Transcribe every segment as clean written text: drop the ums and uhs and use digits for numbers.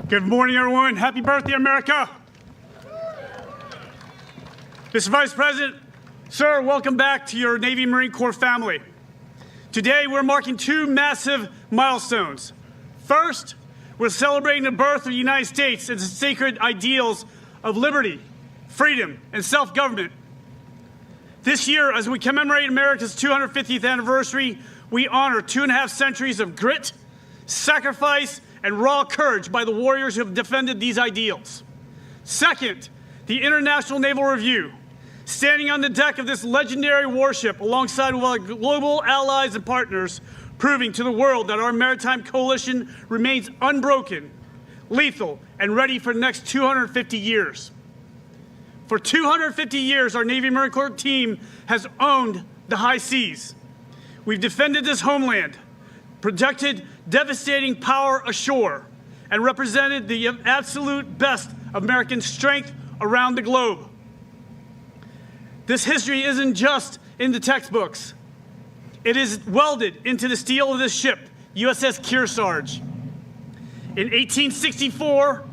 Good morning, everyone. Happy birthday, America. Mr. Vice President, sir, welcome back to your Navy Marine Corps family. Today, we're marking two massive milestones. First, we're celebrating the birth of the United States and the sacred ideals of liberty, freedom, and self-government. This year, as we commemorate America's 250th anniversary, we honor 2.5 centuries of grit, sacrifice, and raw courage by the warriors who have defended these ideals. Second, the International Naval Review, standing on the deck of this legendary warship alongside our global allies and partners, proving to the world that our maritime coalition remains unbroken, lethal, and ready for the next 250 years. For 250 years, our Navy Marine Corps team has owned the high seas. We've defended this homeland, projected devastating power ashore, and represented the absolute best of American strength around the globe. This history isn't just in the textbooks. It is welded into the steel of this ship, USS Kearsarge. In 1864,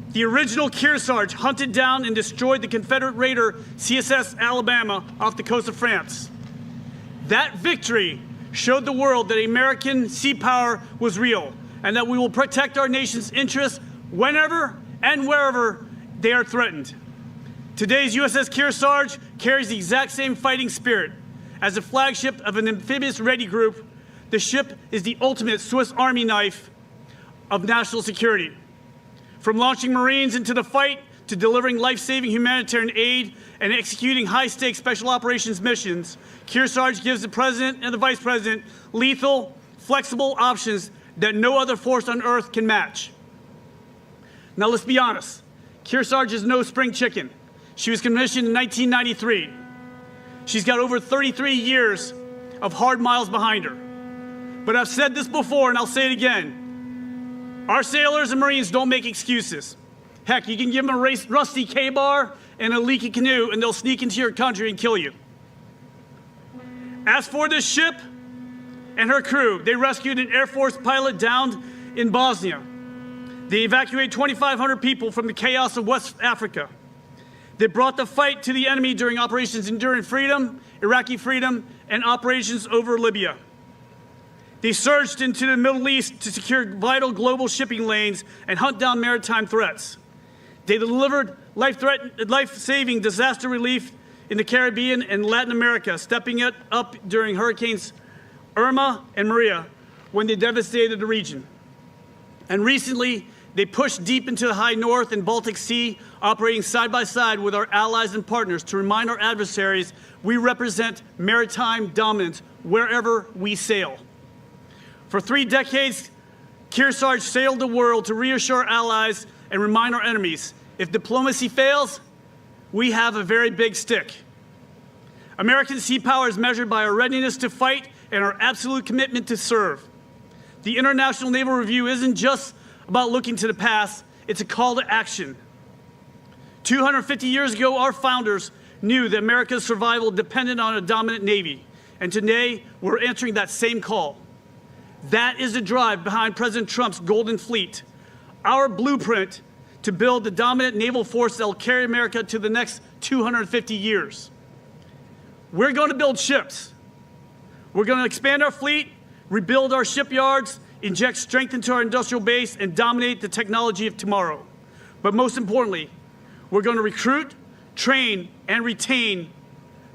the original Kearsarge hunted down and destroyed the Confederate raider CSS Alabama off the coast of France. That victory showed the world that American sea power was real and that we will protect our nation's interests whenever and wherever they are threatened. Today's USS Kearsarge carries the exact same fighting spirit. As a flagship of an amphibious ready group, the ship is the ultimate Swiss Army knife of national security. From launching Marines into the fight to delivering life-saving humanitarian aid and executing high-stakes special operations missions, Kearsarge gives the President and the Vice President lethal, flexible options that no other force on Earth can match. Now let's be honest, Kearsarge is no spring chicken. She was commissioned in 1993. She's got over 33 years of hard miles behind her. But I've said this before and I'll say it again. Our sailors and Marines don't make excuses. Heck, you can give them a rusty K-bar and a leaky canoe and they'll sneak into your country and kill you. As for this ship and her crew, they rescued an Air Force pilot downed in Bosnia. They evacuated 2,500 people from the chaos of West Africa. They brought the fight to the enemy during Operations Enduring Freedom, Iraqi Freedom, and Operations over Libya. They surged into the Middle East to secure vital global shipping lanes and hunt down maritime threats. They delivered life-saving disaster relief in the Caribbean and Latin America, stepping it up during Hurricanes Irma and Maria when they devastated the region. And recently, they pushed deep into the high north and Baltic Sea, operating side by side with our allies and partners to remind our adversaries we represent maritime dominance wherever we sail. For 3 decades, Kearsarge sailed the world to reassure allies and remind our enemies, if diplomacy fails, we have a very big stick. American sea power is measured by our readiness to fight and our absolute commitment to serve. The International Naval Review isn't just about looking to the past, it's a call to action. 250 years ago, our founders knew that America's survival depended on a dominant Navy, and today we're answering that same call. That is the drive behind President Trump's Golden Fleet, our blueprint to build the dominant naval force that will carry America to the next 250 years. We're going to build ships. We're going to expand our fleet, rebuild our shipyards, inject strength into our industrial base, and dominate the technology of tomorrow. But most importantly, we're going to recruit, train, and retain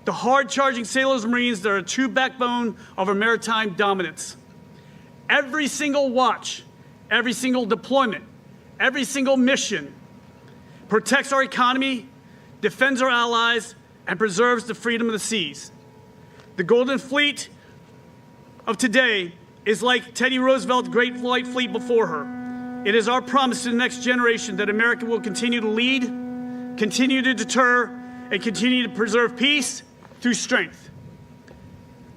the hard-charging sailors and Marines that are a true backbone of our maritime dominance. Every single watch, every single deployment, every single mission protects our economy, defends our allies, and preserves the freedom of the seas. The Golden Fleet of today is like Teddy Roosevelt's Great White Fleet before her. It is our promise to the next generation that America will continue to lead, continue to deter, and continue to preserve peace through strength.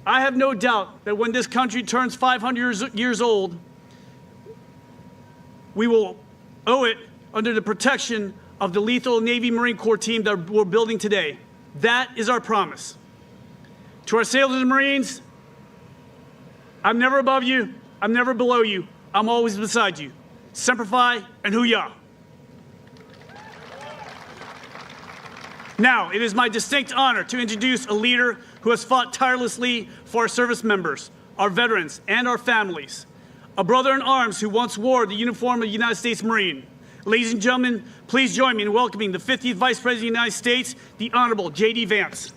I have no doubt that when this country turns 500 years old, we will owe it under the protection of the lethal Navy Marine Corps team that we're building today. That is our promise. To our sailors and Marines, I'm never above you, I'm never below you, I'm always beside you. Semper Fi, and Hooyah. Now, it is my distinct honor to introduce a leader who has fought tirelessly for our service members, our veterans, and our families. A brother in arms who once wore the uniform of a United States Marine. Ladies and gentlemen, please join me in welcoming the 50th Vice President of the United States, the Honorable J.D. Vance.